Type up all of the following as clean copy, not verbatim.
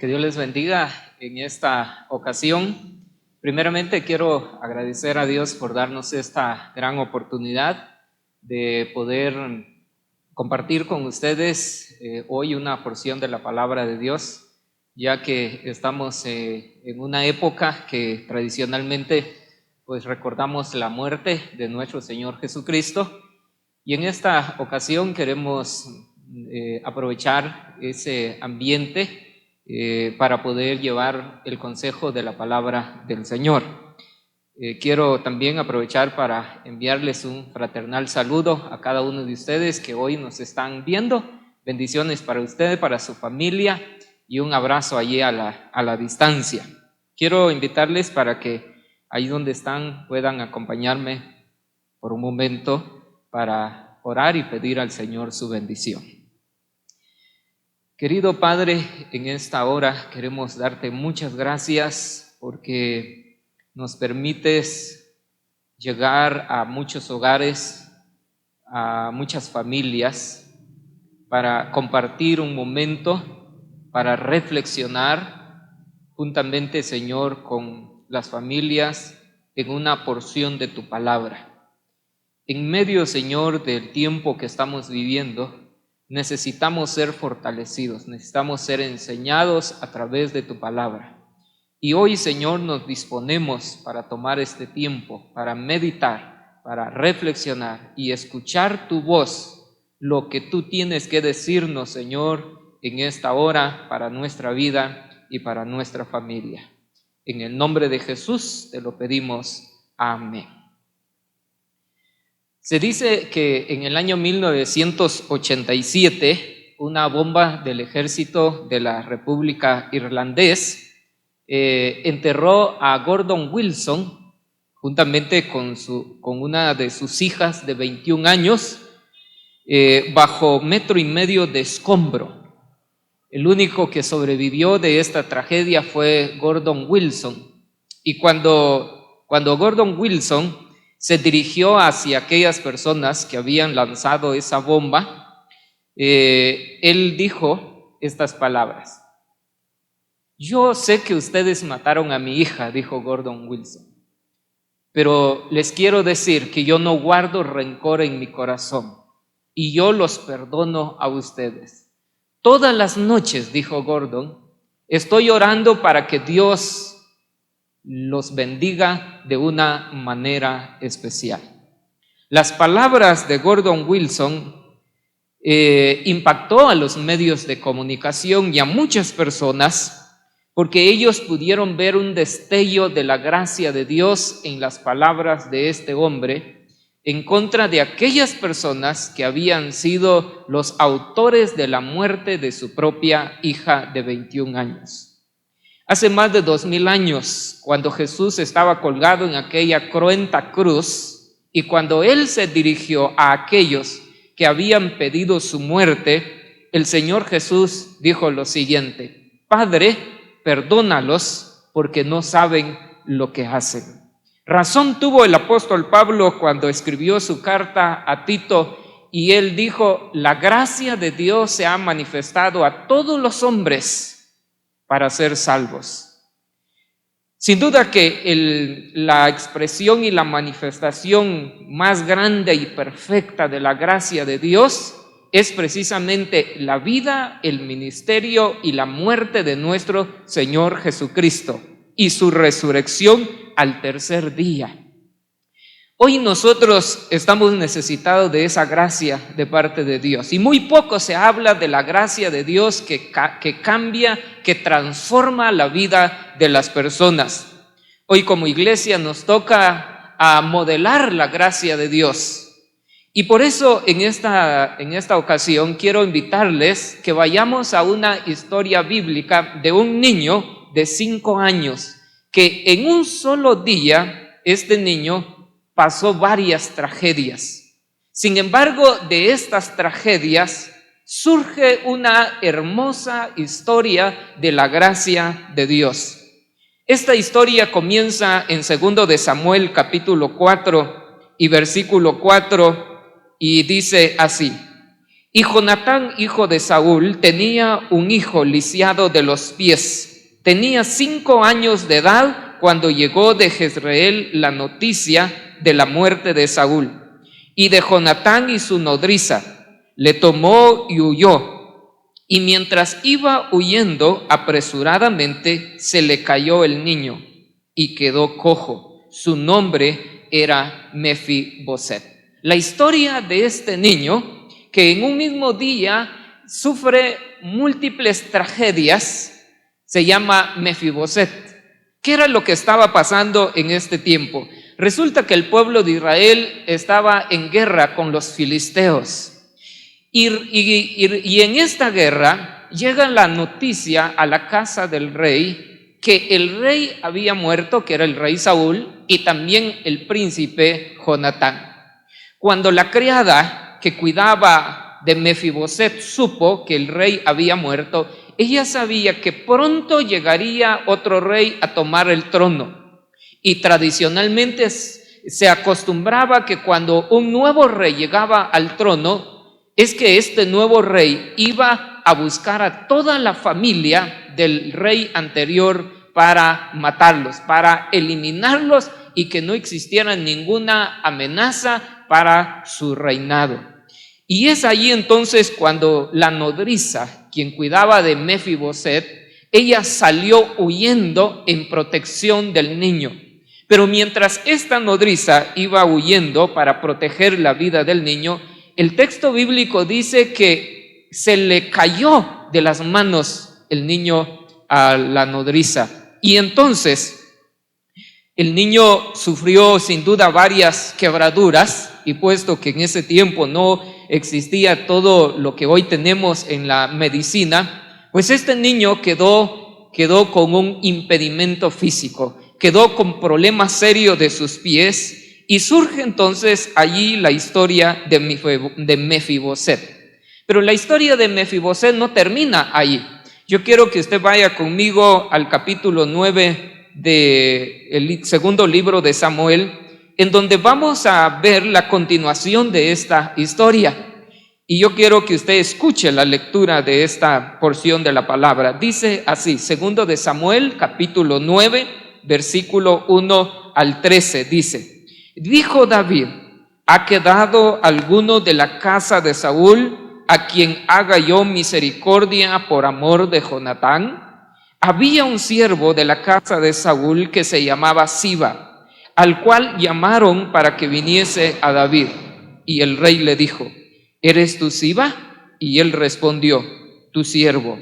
Que Dios les bendiga en esta ocasión. Primeramente quiero agradecer a Dios por darnos esta gran oportunidad de poder compartir con ustedes hoy una porción de la palabra de Dios, ya que estamos en una época que tradicionalmente pues recordamos la muerte de nuestro Señor Jesucristo, y en esta ocasión queremos aprovechar ese ambiente para poder llevar el consejo de la palabra del Señor. Quiero también aprovechar para enviarles un fraternal saludo a cada uno de ustedes que hoy nos están viendo. Bendiciones para ustedes, para su familia, y un abrazo allí a la distancia. Quiero invitarles para que ahí donde están puedan acompañarme por un momento para orar y pedir al Señor su bendición. Querido Padre, en esta hora queremos darte muchas gracias porque nos permites llegar a muchos hogares, a muchas familias, para compartir un momento, para reflexionar juntamente, Señor, con las familias en una porción de tu palabra. En medio, Señor, del tiempo que estamos viviendo, necesitamos ser fortalecidos, necesitamos ser enseñados a través de tu palabra. Y hoy, Señor, nos disponemos para tomar este tiempo, para meditar, para reflexionar y escuchar tu voz, lo que tú tienes que decirnos, Señor, en esta hora para nuestra vida y para nuestra familia. En el nombre de Jesús te lo pedimos. Amén. Se dice que en el año 1987, una bomba del ejército de la República Irlandés enterró a Gordon Wilson juntamente con una de sus hijas de 21 años bajo 1,5 metros de escombro. El único que sobrevivió de esta tragedia fue Gordon Wilson. Y cuando Gordon Wilson se dirigió hacia aquellas personas que habían lanzado esa bomba, él dijo estas palabras: yo sé que ustedes mataron a mi hija, dijo Gordon Wilson, pero les quiero decir que yo no guardo rencor en mi corazón y yo los perdono a ustedes. Todas las noches, dijo Gordon, estoy orando para que Dios los bendiga de una manera especial. Las palabras de Gordon Wilson impactó a los medios de comunicación y a muchas personas porque ellos pudieron ver un destello de la gracia de Dios en las palabras de este hombre en contra de aquellas personas que habían sido los autores de la muerte de su propia hija de 21 años. Hace más de 2000 años, cuando Jesús estaba colgado en aquella cruenta cruz y cuando Él se dirigió a aquellos que habían pedido su muerte, el Señor Jesús dijo lo siguiente: Padre, perdónalos porque no saben lo que hacen. Razón tuvo el apóstol Pablo cuando escribió su carta a Tito y él dijo: la gracia de Dios se ha manifestado a todos los hombres para ser salvos. Sin duda que la expresión y la manifestación más grande y perfecta de la gracia de Dios es precisamente la vida, el ministerio y la muerte de nuestro Señor Jesucristo y su resurrección al tercer día. Hoy nosotros estamos necesitados de esa gracia de parte de Dios y muy poco se habla de la gracia de Dios que cambia, que transforma la vida de las personas. Hoy como iglesia nos toca a modelar la gracia de Dios y por eso en esta ocasión quiero invitarles que vayamos a una historia bíblica de un niño de 5 años que en un solo día este niño pasó varias tragedias. Sin embargo, de estas tragedias surge una hermosa historia de la gracia de Dios. Esta historia comienza en 2 de Samuel capítulo 4 y versículo 4 y dice así: Y Jonatán, hijo de Saúl, tenía un hijo lisiado de los pies. Tenía 5 años de edad cuando llegó de Jezreel la noticia de la muerte de Saúl y de Jonatán y su nodriza. Le tomó y huyó. Y mientras iba huyendo apresuradamente, se le cayó el niño y quedó cojo. Su nombre era Mefiboset. La historia de este niño, que en un mismo día sufre múltiples tragedias, se llama Mefiboset. ¿Qué era lo que estaba pasando en este tiempo? Resulta que el pueblo de Israel estaba en guerra con los filisteos. Y en esta guerra llega la noticia a la casa del rey que el rey había muerto, que era el rey Saúl, y también el príncipe Jonatán. Cuando la criada que cuidaba de Mefiboset supo que el rey había muerto, ella sabía que pronto llegaría otro rey a tomar el trono. Y tradicionalmente se acostumbraba que cuando un nuevo rey llegaba al trono, es que este nuevo rey iba a buscar a toda la familia del rey anterior para matarlos, para eliminarlos y que no existiera ninguna amenaza para su reinado. Y es allí entonces cuando la nodriza, quien cuidaba de Mefiboset, ella salió huyendo en protección del niño. Pero mientras esta nodriza iba huyendo para proteger la vida del niño, el texto bíblico dice que se le cayó de las manos el niño a la nodriza. Y entonces el niño sufrió sin duda varias quebraduras, y puesto que en ese tiempo no existía todo lo que hoy tenemos en la medicina, pues este niño quedó con un impedimento físico, quedó con problemas serios de sus pies, y surge entonces allí la historia de Mefiboset. Pero la historia de Mefiboset no termina ahí. Yo quiero que usted vaya conmigo al capítulo 9 del segundo libro de Samuel, en donde vamos a ver la continuación de esta historia. Y yo quiero que usted escuche la lectura de esta porción de la palabra. Dice así, segundo de Samuel, capítulo 9, versículo 1 al 13, dice: dijo David: ¿ha quedado alguno de la casa de Saúl a quien haga yo misericordia por amor de Jonatán? Había un siervo de la casa de Saúl que se llamaba Siba, al cual llamaron para que viniese a David. Y el rey le dijo: ¿eres tú Siba? Y él respondió: tu siervo.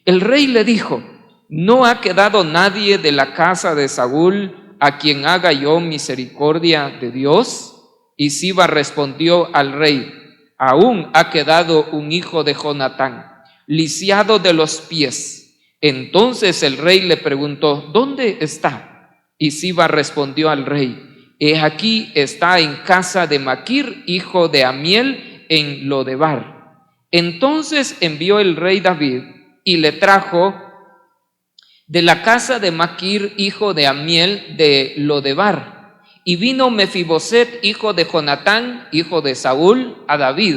El rey le dijo: ¿no ha quedado nadie de la casa de Saúl a quien haga yo misericordia de Dios? Y Siba respondió al rey: aún ha quedado un hijo de Jonatán, lisiado de los pies. Entonces el rey le preguntó: ¿dónde está? Y Siba respondió al rey: he aquí está en casa de Maquir, hijo de Amiel, en Lodebar. Entonces envió el rey David y le trajo de la casa de Maquir, hijo de Amiel, de Lodebar. Y vino Mefiboset, hijo de Jonatán, hijo de Saúl, a David,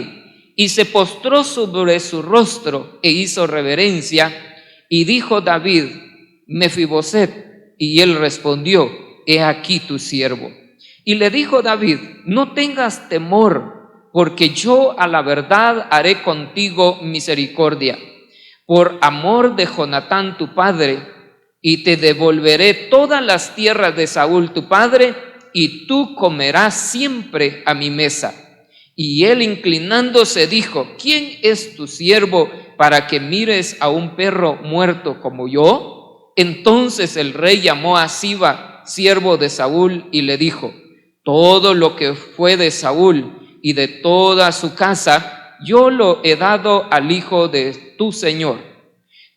y se postró sobre su rostro e hizo reverencia. Y dijo David: Mefiboset. Y él respondió: he aquí tu siervo. Y le dijo David: no tengas temor, porque yo a la verdad haré contigo misericordia, por amor de Jonatán tu padre, y te devolveré todas las tierras de Saúl tu padre, y tú comerás siempre a mi mesa. Y él, inclinándose, dijo: ¿quién es tu siervo para que mires a un perro muerto como yo? Entonces el rey llamó a Siba, siervo de Saúl, y le dijo: todo lo que fue de Saúl y de toda su casa, yo lo he dado al hijo de tu señor.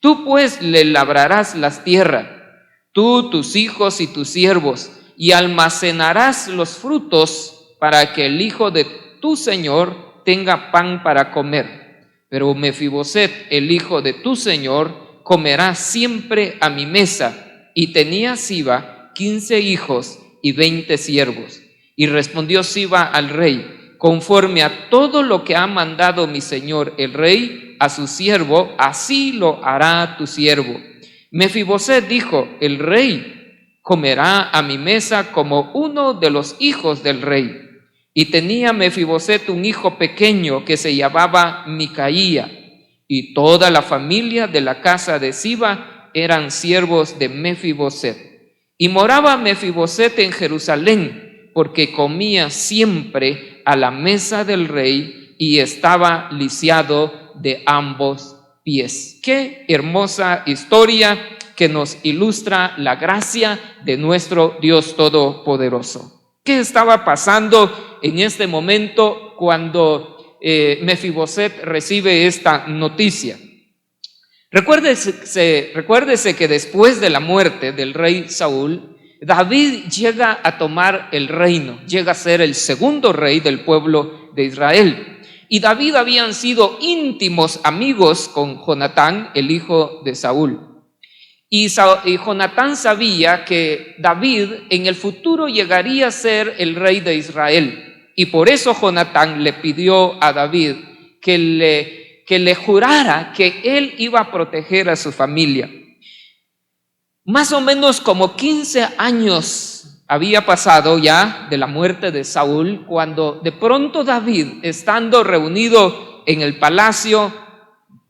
Tú pues le labrarás las tierras, tú, tus hijos y tus siervos, y almacenarás los frutos para que el hijo de tu señor tenga pan para comer. Pero Mefiboset, el hijo de tu señor, comerá siempre a mi mesa. Y tenía Siba 15 hijos y 20 siervos. Y respondió Siba al rey: conforme a todo lo que ha mandado mi señor el rey a su siervo, así lo hará tu siervo. Mefiboset dijo: el rey comerá a mi mesa como uno de los hijos del rey. Y tenía Mefiboset un hijo pequeño que se llamaba Micaía, y toda la familia de la casa de Siba eran siervos de Mefiboset. Y moraba Mefiboset en Jerusalén, porque comía siempre a la mesa del rey y estaba lisiado de ambos pies. Qué hermosa historia que nos ilustra la gracia de nuestro Dios Todopoderoso. ¿Qué estaba pasando en este momento cuando Mefiboset recibe esta noticia? Recuérdese que después de la muerte del rey Saúl, David llega a tomar el reino, llega a ser el segundo rey del pueblo de Israel. Y David habían sido íntimos amigos con Jonatán, el hijo de Saúl. Y Jonatán sabía que David en el futuro llegaría a ser el rey de Israel. Y por eso Jonatán le pidió a David que le jurara que él iba a proteger a su familia. Más o menos como 15 años había pasado ya de la muerte de Saúl, cuando de pronto David, estando reunido en el palacio,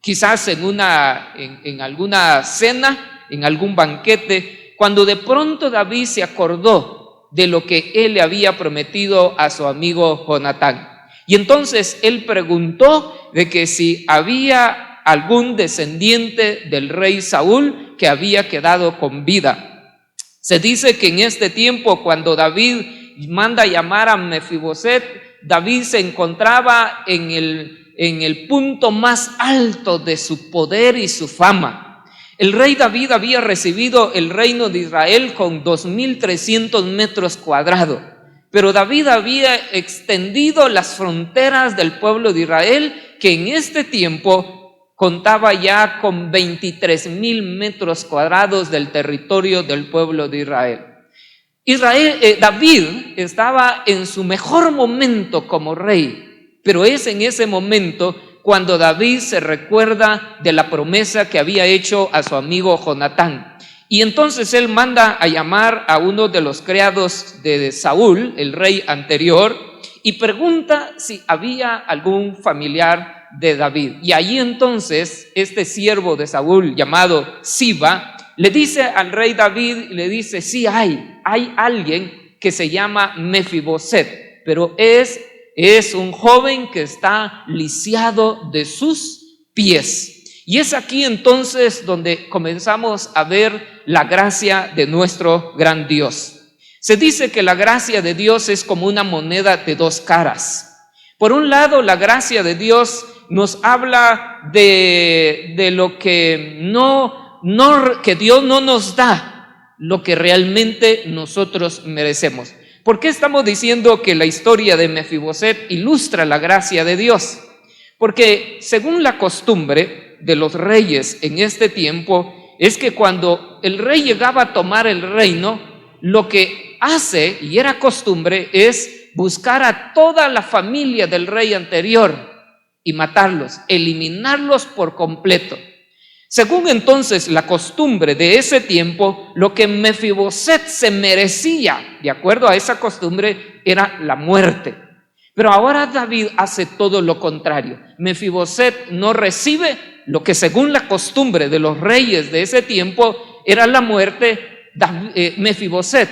quizás en alguna cena, en algún banquete, cuando de pronto David se acordó de lo que él le había prometido a su amigo Jonatán. Y entonces él preguntó de que si había algún descendiente del rey Saúl que había quedado con vida. Se dice que en este tiempo, cuando David manda llamar a Mefiboset, David se encontraba en el punto más alto de su poder y su fama. El rey David había recibido el reino de Israel con 2.300 metros cuadrados, pero David había extendido las fronteras del pueblo de Israel, que en este tiempo contaba ya con 23.000 metros cuadrados del territorio del pueblo de Israel. David estaba en su mejor momento como rey, pero es en ese momento cuando David se recuerda de la promesa que había hecho a su amigo Jonatán. Y entonces él manda a llamar a uno de los criados de Saúl, el rey anterior, y pregunta si había algún familiar de David. Y allí entonces este siervo de Saúl llamado Siba le dice al rey David, le dice: sí hay alguien que se llama Mefiboset, pero es un joven que está lisiado de sus pies. Y es aquí entonces donde comenzamos a ver la gracia de nuestro gran Dios. Se dice que la gracia de Dios es como una moneda de dos caras. Por un lado, la gracia de Dios nos habla de lo que que Dios no nos da, lo que realmente nosotros merecemos. ¿Por qué estamos diciendo que la historia de Mefiboset ilustra la gracia de Dios? Porque según la costumbre de los reyes en este tiempo, es que cuando el rey llegaba a tomar el reino, lo que hace, y era costumbre, es buscar a toda la familia del rey anterior y matarlos, eliminarlos por completo. Según entonces la costumbre de ese tiempo, lo que Mefiboset se merecía, de acuerdo a esa costumbre, era la muerte. Pero ahora David hace todo lo contrario. Mefiboset no recibe lo que según la costumbre de los reyes de ese tiempo era la muerte. Mefiboset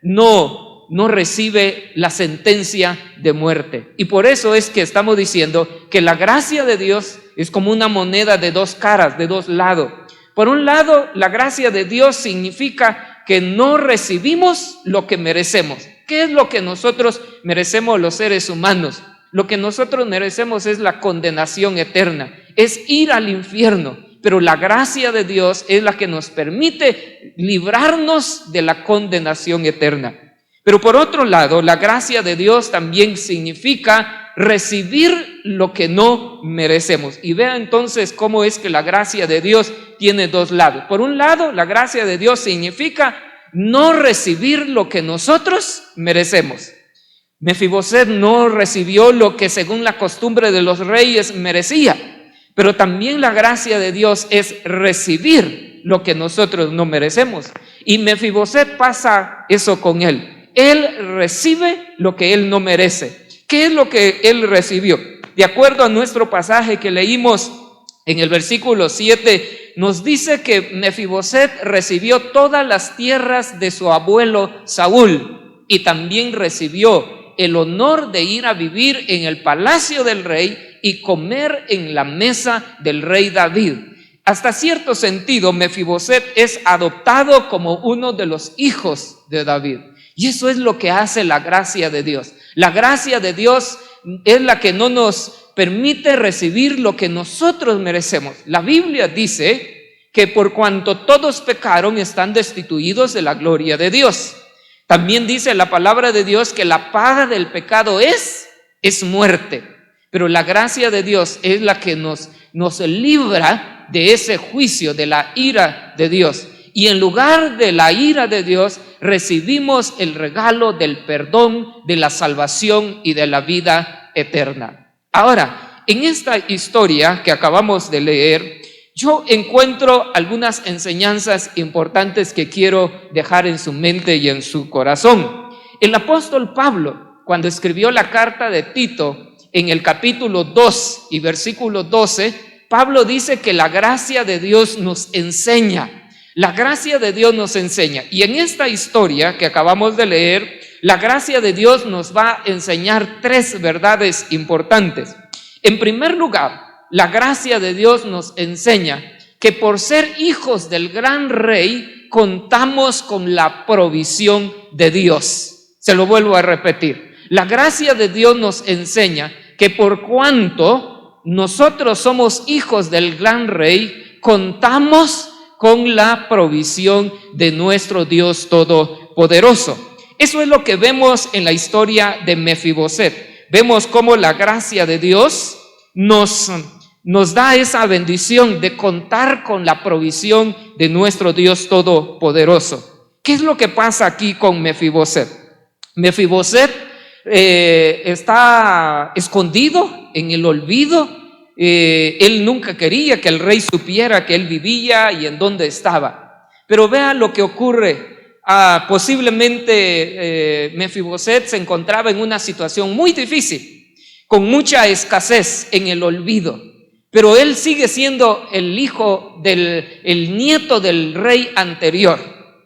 no recibe la sentencia de muerte. Y por eso es que estamos diciendo que la gracia de Dios es como una moneda de dos caras, de dos lados. Por un lado, la gracia de Dios significa que no recibimos lo que merecemos. ¿Qué es lo que nosotros merecemos los seres humanos? Lo que nosotros merecemos es la condenación eterna, es ir al infierno. Pero la gracia de Dios es la que nos permite librarnos de la condenación eterna. Pero por otro lado, la gracia de Dios también significa recibir lo que no merecemos. Y vea entonces cómo es que la gracia de Dios tiene dos lados. Por un lado, la gracia de Dios significa no recibir lo que nosotros merecemos. Mefiboset no recibió lo que según la costumbre de los reyes merecía, pero también la gracia de Dios es recibir lo que nosotros no merecemos. Y Mefiboset pasa eso con él. Él recibe lo que él no merece. ¿Qué es lo que él recibió? De acuerdo a nuestro pasaje que leímos en el versículo 7, nos dice que Mefiboset recibió todas las tierras de su abuelo Saúl y también recibió el honor de ir a vivir en el palacio del rey y comer en la mesa del rey David. Hasta cierto sentido, Mefiboset es adoptado como uno de los hijos de David. Y eso es lo que hace la gracia de Dios. La gracia de Dios es la que no nos permite recibir lo que nosotros merecemos. La Biblia dice que por cuanto todos pecaron, están destituidos de la gloria de Dios. También dice la palabra de Dios que la paga del pecado es muerte. Pero la gracia de Dios es la que nos libra de ese juicio, de la ira de Dios. Y en lugar de la ira de Dios, recibimos el regalo del perdón, de la salvación y de la vida eterna. Ahora, en esta historia que acabamos de leer, yo encuentro algunas enseñanzas importantes que quiero dejar en su mente y en su corazón. El apóstol Pablo, cuando escribió la carta de Tito, en el capítulo 2 y versículo 12, Pablo dice que la gracia de Dios nos enseña. La gracia de Dios nos enseña. Y en esta historia que acabamos de leer, la gracia de Dios nos va a enseñar tres verdades importantes. En primer lugar, la gracia de Dios nos enseña que por ser hijos del gran rey, contamos con la provisión de Dios. Se lo vuelvo a repetir. La gracia de Dios nos enseña que por cuanto nosotros somos hijos del gran rey, contamos con la provisión de nuestro Dios Todopoderoso. Eso es lo que vemos en la historia de Mefiboset. Vemos cómo la gracia de Dios nos da esa bendición de contar con la provisión de nuestro Dios Todopoderoso. ¿Qué es lo que pasa aquí con Mefiboset? Mefiboset está escondido en el olvido. Él nunca quería que el rey supiera que él vivía y en dónde estaba. Pero vea lo que ocurre. Posiblemente Mefiboset se encontraba en una situación muy difícil, con mucha escasez, en el olvido. Pero él sigue siendo el nieto del rey anterior.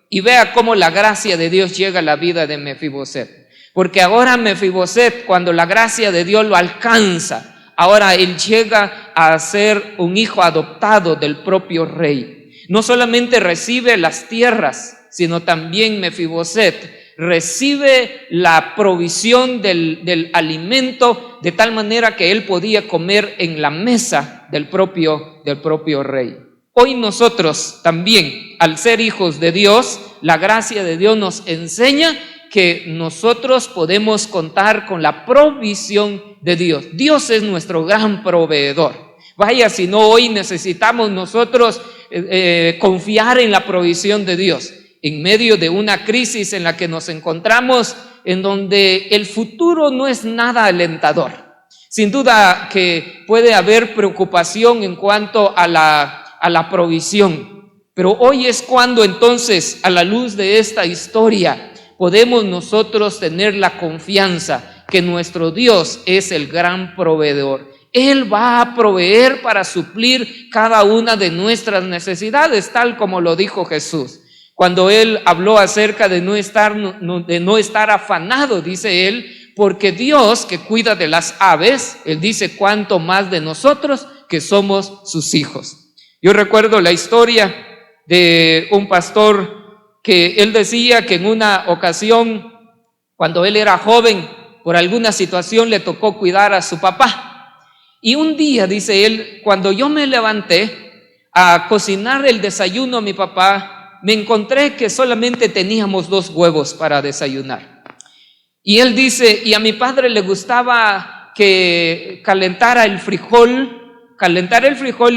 Y vea cómo la gracia de Dios llega a la vida de Mefiboset. Porque ahora Mefiboset, cuando la gracia de Dios lo alcanza, ahora él llega a ser un hijo adoptado del propio rey. No solamente recibe las tierras, sino también Mefiboset recibe la provisión del alimento, de tal manera que él podía comer en la mesa del propio rey. Hoy nosotros también, al ser hijos de Dios, la gracia de Dios nos enseña que nosotros podemos contar con la provisión de Dios. Dios es nuestro gran proveedor. Vaya, si no, hoy necesitamos nosotros confiar en la provisión de Dios en medio de una crisis en la que nos encontramos, en donde el futuro no es nada alentador. Sin duda que puede haber preocupación en cuanto a la provisión, pero hoy es cuando entonces, a la luz de esta historia, podemos nosotros tener la confianza que nuestro Dios es el gran proveedor. Él va a proveer para suplir cada una de nuestras necesidades, tal como lo dijo Jesús. Cuando Él habló acerca de no estar afanado, dice Él, porque Dios que cuida de las aves, Él dice cuánto más de nosotros que somos sus hijos. Yo recuerdo la historia de un pastor que él decía que en una ocasión, cuando él era joven, por alguna situación le tocó cuidar a su papá. Y un día, dice él, cuando yo me levanté a cocinar el desayuno a mi papá, me encontré que solamente teníamos 2 huevos para desayunar. Y él dice, y a mi padre le gustaba que calentar el frijol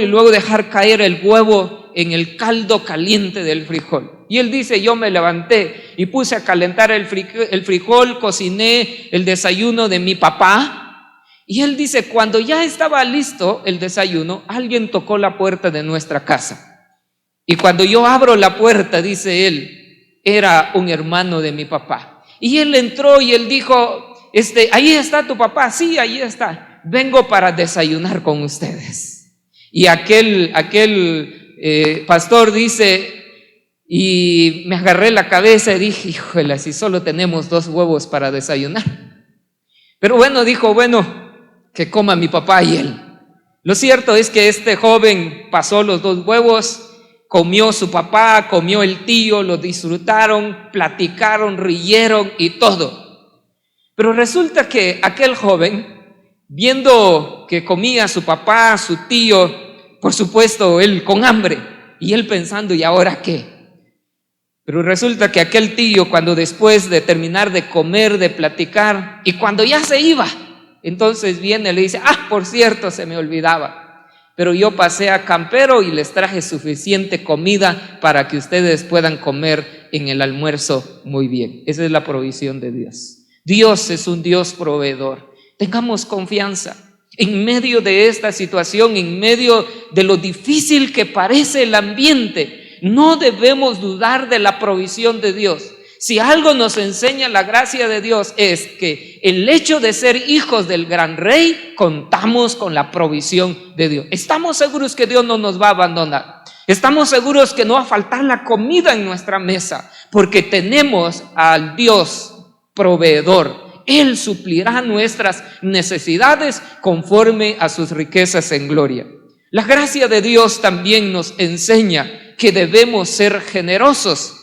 y luego dejar caer el huevo en el caldo caliente del frijol. Y él dice, yo me levanté y puse a calentar el frijol, cociné el desayuno de mi papá. Y él dice, cuando ya estaba listo el desayuno, alguien tocó la puerta de nuestra casa. Y cuando yo abro la puerta, dice él, era un hermano de mi papá. Y él entró y él dijo, ahí está tu papá. Sí, ahí está. Vengo para desayunar con ustedes. Y aquel pastor dice, y me agarré la cabeza y dije, híjole, si solo tenemos 2 huevos para desayunar. Pero bueno, dijo, bueno, que coma mi papá y él. Lo cierto es que este joven pasó los 2 huevos, comió su papá, comió el tío, lo disfrutaron, platicaron, rieron y todo. Pero resulta que aquel joven, viendo que comía su papá, su tío, por supuesto él con hambre, y él pensando, ¿y ahora qué? Pero resulta que aquel tío, cuando después de terminar de comer, de platicar, y cuando ya se iba, entonces viene y le dice, por cierto, se me olvidaba, pero yo pasé a Campero y les traje suficiente comida para que ustedes puedan comer en el almuerzo muy bien. Esa es la provisión de Dios. Dios es un Dios proveedor. Tengamos confianza. En medio de esta situación, en medio de lo difícil que parece el ambiente, no debemos dudar de la provisión de Dios. Si algo nos enseña la gracia de Dios es que el hecho de ser hijos del gran rey, contamos con la provisión de Dios. Estamos seguros que Dios no nos va a abandonar. Estamos seguros que no va a faltar la comida en nuestra mesa, porque tenemos al Dios proveedor. Él suplirá nuestras necesidades conforme a sus riquezas en gloria. La gracia de Dios también nos enseña que debemos ser generosos.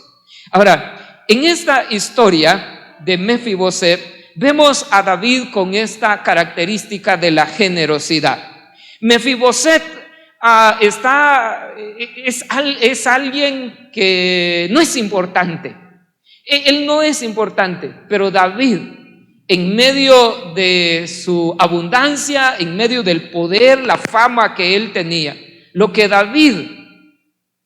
Ahora, en esta historia de Mefiboset, vemos a David con esta característica de la generosidad. Mefiboset es alguien que no es importante. Él no es importante, pero David, en medio de su abundancia, en medio del poder, la fama que él tenía, lo que David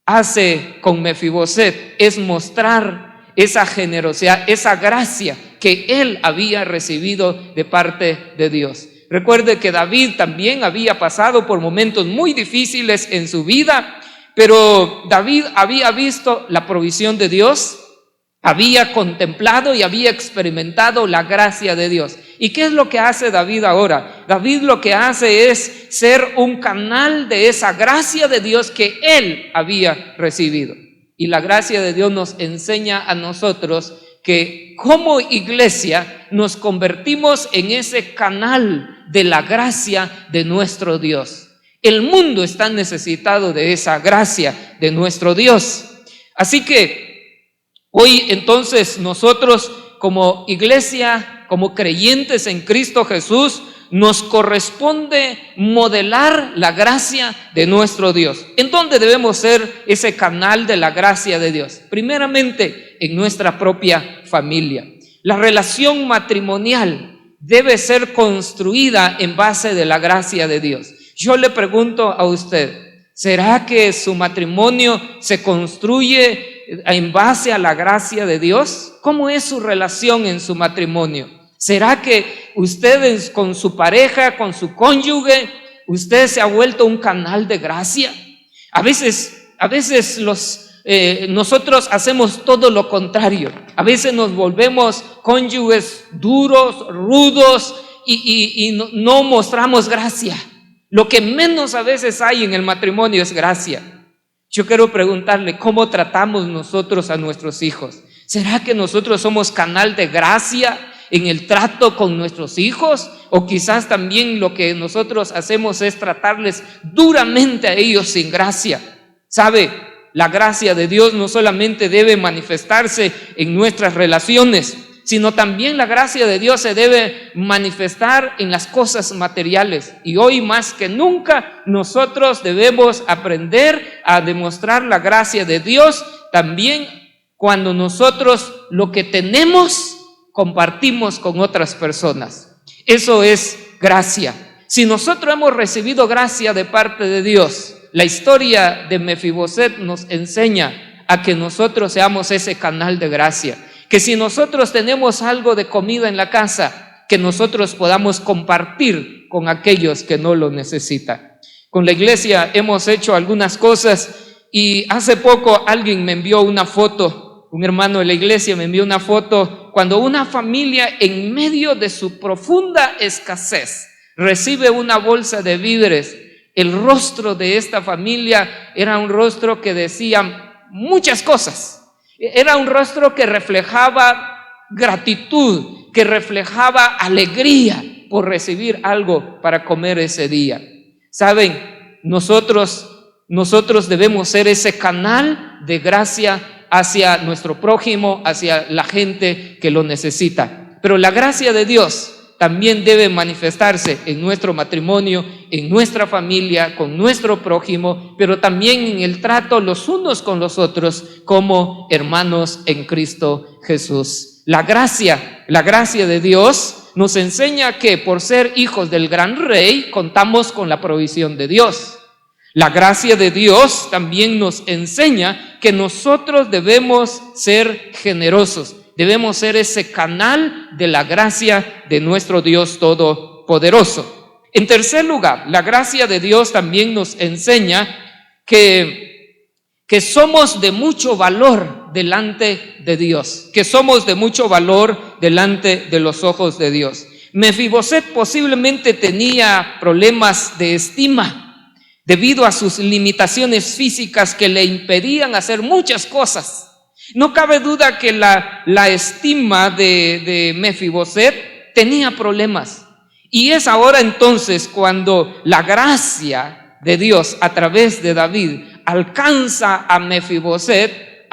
hace con Mefiboset es mostrar esa generosidad, esa gracia que él había recibido de parte de Dios. Recuerde que David también había pasado por momentos muy difíciles en su vida, pero David había visto la provisión de Dios, había contemplado y había experimentado la gracia de Dios. ¿Y qué es lo que hace David ahora? David lo que hace es ser un canal de esa gracia de Dios que él había recibido. Y la gracia de Dios nos enseña a nosotros que como iglesia nos convertimos en ese canal de la gracia de nuestro Dios. El mundo está necesitado de esa gracia de nuestro Dios. Así que hoy entonces nosotros como iglesia, como creyentes en Cristo Jesús, nos corresponde modelar la gracia de nuestro Dios. ¿En dónde debemos ser ese canal de la gracia de Dios? Primeramente, en nuestra propia familia. La relación matrimonial debe ser construida en base de la gracia de Dios. Yo le pregunto a usted, ¿será que su matrimonio se construye en base a la gracia de Dios? ¿Cómo es su relación en su matrimonio? ¿Será que ustedes con su pareja, con su cónyuge, usted se ha vuelto un canal de gracia? A veces nosotros hacemos todo lo contrario. A veces nos volvemos cónyuges duros, rudos y no mostramos gracia. Lo que menos a veces hay en el matrimonio es gracia. Yo quiero preguntarle, ¿cómo tratamos nosotros a nuestros hijos? ¿Será que nosotros somos canal de gracia en el trato con nuestros hijos? O quizás también lo que nosotros hacemos es tratarles duramente a ellos sin gracia. ¿Sabe? La gracia de Dios no solamente debe manifestarse en nuestras relaciones, sino también la gracia de Dios se debe manifestar en las cosas materiales. Y hoy más que nunca nosotros debemos aprender a demostrar la gracia de Dios también cuando nosotros lo que tenemos compartimos con otras personas. Eso es gracia. Si nosotros hemos recibido gracia de parte de Dios, la historia de Mefiboset nos enseña a que nosotros seamos ese canal de gracia. Que si nosotros tenemos algo de comida en la casa, que nosotros podamos compartir con aquellos que no lo necesitan. Con la iglesia hemos hecho algunas cosas y hace poco alguien me envió una foto, un hermano de la iglesia me envió una foto cuando una familia en medio de su profunda escasez recibe una bolsa de víveres. El rostro de esta familia era un rostro que decía muchas cosas. Era un rostro que reflejaba gratitud, que reflejaba alegría por recibir algo para comer ese día. Saben, nosotros debemos ser ese canal de gracia hacia nuestro prójimo, hacia la gente que lo necesita. Pero la gracia de Dios también debe manifestarse en nuestro matrimonio, en nuestra familia, con nuestro prójimo, pero también en el trato los unos con los otros como hermanos en Cristo Jesús. La gracia de Dios nos enseña que por ser hijos del gran rey contamos con la provisión de Dios. La gracia de Dios también nos enseña que nosotros debemos ser generosos. Debemos ser ese canal de la gracia de nuestro Dios Todopoderoso. En tercer lugar, la gracia de Dios también nos enseña que somos de mucho valor delante de Dios, que somos de mucho valor delante de los ojos de Dios. Mefiboset posiblemente tenía problemas de estima debido a sus limitaciones físicas que le impedían hacer muchas cosas. No cabe duda que la estima de Mefiboset tenía problemas. Y es ahora entonces cuando la gracia de Dios a través de David alcanza a Mefiboset.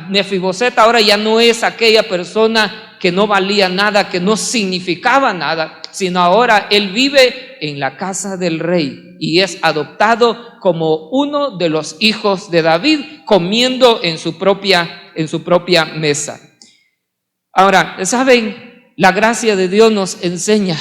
Mefiboset ahora ya no es aquella persona que no valía nada, que no significaba nada, sino ahora él vive en la casa del rey y es adoptado como uno de los hijos de David, comiendo en su propia mesa. Ahora, ¿saben? La gracia de Dios nos enseña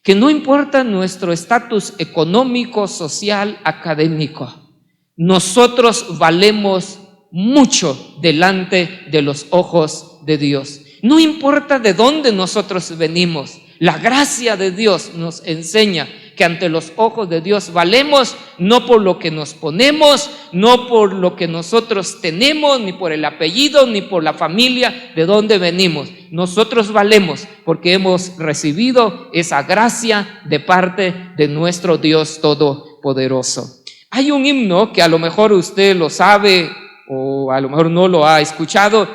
que no importa nuestro estatus económico, social, académico, nosotros valemos mucho delante de los ojos de Dios. No importa de dónde nosotros venimos, la gracia de Dios nos enseña que ante los ojos de Dios valemos no por lo que nos ponemos, no por lo que nosotros tenemos, ni por el apellido, ni por la familia de donde venimos. Nosotros valemos porque hemos recibido esa gracia de parte de nuestro Dios Todopoderoso. Hay un himno que a lo mejor usted lo sabe o a lo mejor no lo ha escuchado.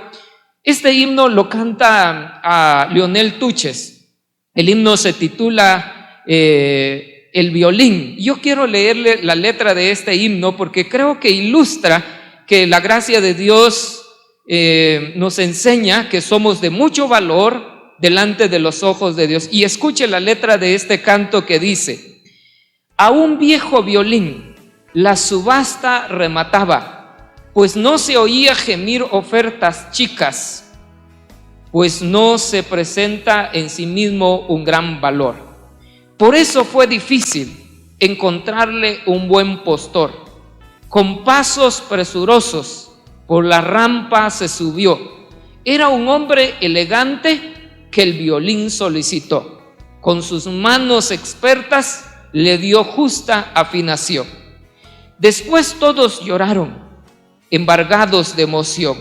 Este himno lo canta a Leonel Tuches. El himno se titula El violín. Yo quiero leerle la letra de este himno porque creo que ilustra que la gracia de Dios nos enseña que somos de mucho valor delante de los ojos de Dios. Y escuche la letra de este canto que dice: a un viejo violín la subasta remataba, pues no se oía gemir ofertas chicas, pues no se presenta en sí mismo un gran valor. Por eso fue difícil encontrarle un buen postor. Con pasos presurosos por la rampa se subió. Era un hombre elegante que el violín solicitó. Con sus manos expertas le dio justa afinación. Después todos lloraron, embargados de emoción.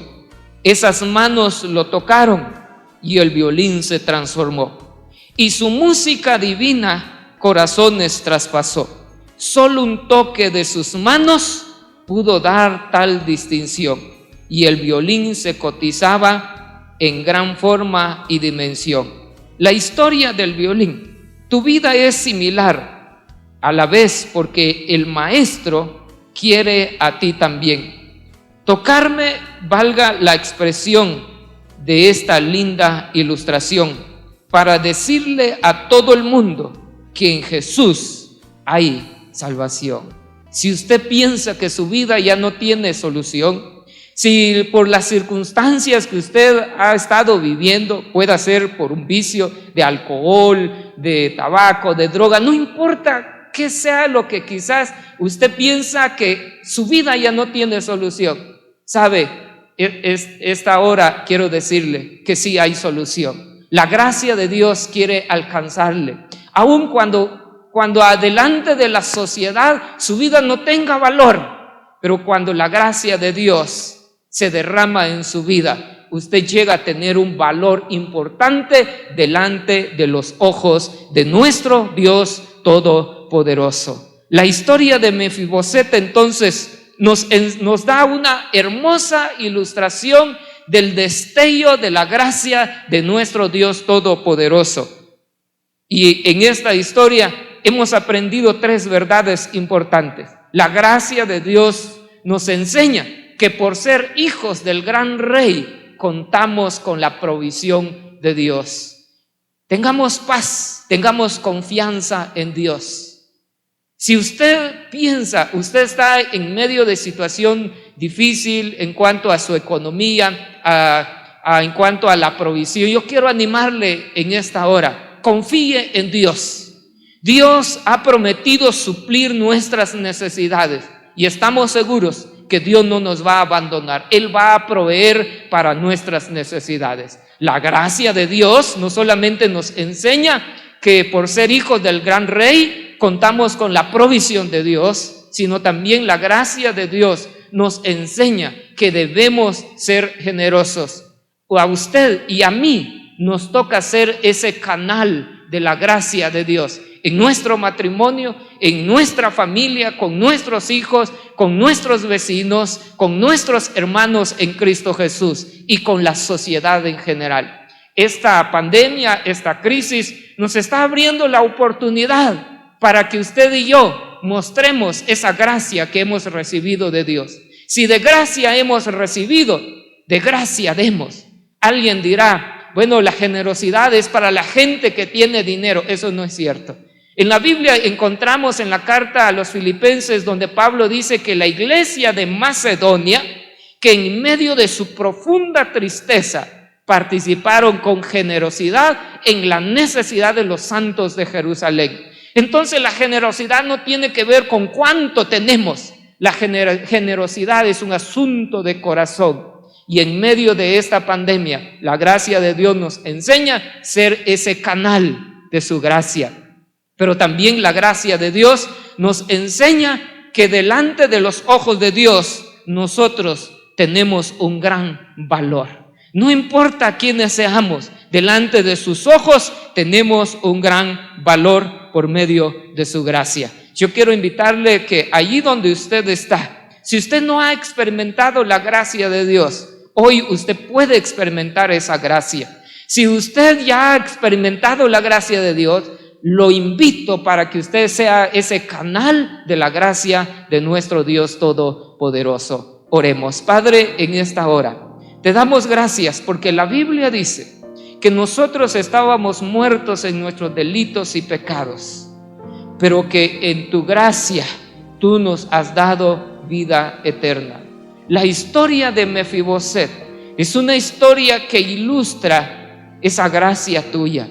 Esas manos lo tocaron y el violín se transformó. Y su música divina corazones traspasó. Solo un toque de sus manos pudo dar tal distinción. Y el violín se cotizaba en gran forma y dimensión. La historia del violín. Tu vida es similar a la vez porque el maestro quiere a ti también. Tocarme, valga la expresión de esta linda ilustración, para decirle a todo el mundo que en Jesús hay salvación. Si usted piensa que su vida ya no tiene solución, si por las circunstancias que usted ha estado viviendo, pueda ser por un vicio de alcohol, de tabaco, de droga, no importa ¿Qué sea lo que quizás usted piensa que su vida ya no tiene solución? ¿Sabe? Esta hora quiero decirle que sí hay solución. La gracia de Dios quiere alcanzarle. Aun cuando adelante de la sociedad su vida no tenga valor, pero cuando la gracia de Dios se derrama en su vida, usted llega a tener un valor importante delante de los ojos de nuestro Dios Todopoderoso. La historia de Mefiboset entonces nos da una hermosa ilustración del destello de la gracia de nuestro Dios Todopoderoso. Y en esta historia hemos aprendido 3 verdades importantes. La gracia de Dios nos enseña que por ser hijos del gran rey contamos con la provisión de Dios. Tengamos paz, tengamos confianza en Dios. Si usted piensa, usted está en medio de situación difícil en cuanto a su economía, en cuanto a la provisión, yo quiero animarle en esta hora. Confíe en Dios. Dios ha prometido suplir nuestras necesidades y estamos seguros que Dios no nos va a abandonar. Él va a proveer para nuestras necesidades. La gracia de Dios no solamente nos enseña que por ser hijos del gran rey contamos con la provisión de Dios, sino también la gracia de Dios nos enseña que debemos ser generosos. A usted y a mí nos toca ser ese canal de la gracia de Dios en nuestro matrimonio, en nuestra familia, con nuestros hijos, con nuestros vecinos, con nuestros hermanos en Cristo Jesús y con la sociedad en general. Esta pandemia, esta crisis nos está abriendo la oportunidad para que usted y yo mostremos esa gracia que hemos recibido de Dios. Si de gracia hemos recibido, de gracia demos. Alguien dirá, bueno, la generosidad es para la gente que tiene dinero. Eso no es cierto. En la Biblia encontramos en la carta a los Filipenses donde Pablo dice que la iglesia de Macedonia, que en medio de su profunda tristeza participaron con generosidad en la necesidad de los santos de Jerusalén. Entonces la generosidad no tiene que ver con cuánto tenemos. La generosidad es un asunto de corazón. Y en medio de esta pandemia, la gracia de Dios nos enseña a ser ese canal de su gracia. Pero también la gracia de Dios nos enseña que delante de los ojos de Dios nosotros tenemos un gran valor. No importa quiénes seamos, delante de sus ojos tenemos un gran valor por medio de su gracia. Yo quiero invitarle que allí donde usted está, si usted no ha experimentado la gracia de Dios, hoy usted puede experimentar esa gracia. Si usted ya ha experimentado la gracia de Dios, lo invito para que usted sea ese canal de la gracia de nuestro Dios Todopoderoso. Oremos. Padre, en esta hora te damos gracias porque la Biblia dice que nosotros estábamos muertos en nuestros delitos y pecados, pero que en tu gracia tú nos has dado vida eterna. La historia de Mefiboset es una historia que ilustra esa gracia tuya.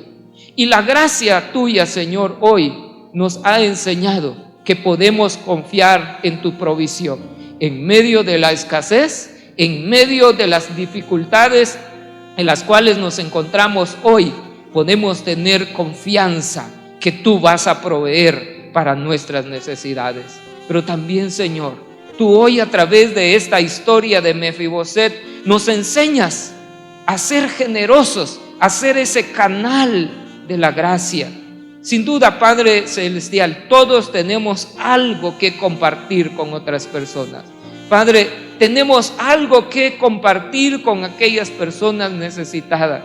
Y la gracia tuya, Señor, hoy nos ha enseñado que podemos confiar en tu provisión. En medio de la escasez, en medio de las dificultades en las cuales nos encontramos hoy, podemos tener confianza que tú vas a proveer para nuestras necesidades. Pero también, Señor, tú hoy a través de esta historia de Mefiboset nos enseñas a ser generosos, a ser ese canal de la gracia. Sin duda, Padre Celestial, todos tenemos algo que compartir con otras personas. Padre, tenemos algo que compartir con aquellas personas necesitadas,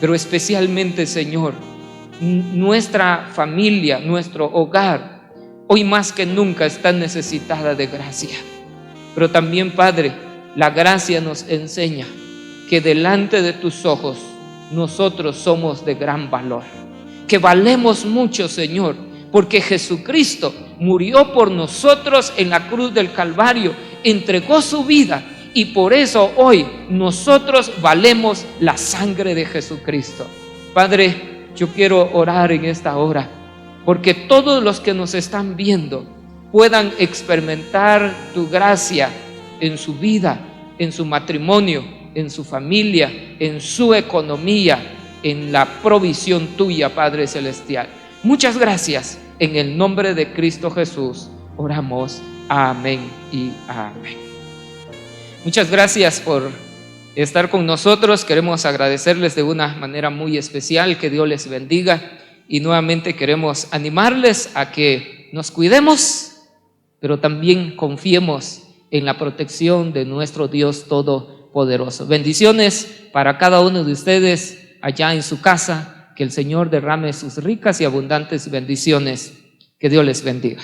pero especialmente, Señor, nuestra familia, nuestro hogar, hoy más que nunca está necesitada de gracia. Pero también, Padre, la gracia nos enseña que delante de tus ojos nosotros somos de gran valor, que valemos mucho, Señor, porque Jesucristo murió por nosotros en la cruz del Calvario, entregó su vida y por eso hoy nosotros valemos la sangre de Jesucristo. Padre, yo quiero orar en esta hora porque todos los que nos están viendo puedan experimentar tu gracia en su vida, en su matrimonio, en su familia, en su economía, en la provisión tuya, Padre Celestial. Muchas gracias. En el nombre de Cristo Jesús oramos. Amén y amén. Muchas gracias por estar con nosotros. Queremos agradecerles de una manera muy especial. Que Dios les bendiga. Y nuevamente queremos animarles a que nos cuidemos, pero también confiemos en la protección de nuestro Dios Todopoderoso. Bendiciones para cada uno de ustedes allá en su casa. Que el Señor derrame sus ricas y abundantes bendiciones. Que Dios les bendiga.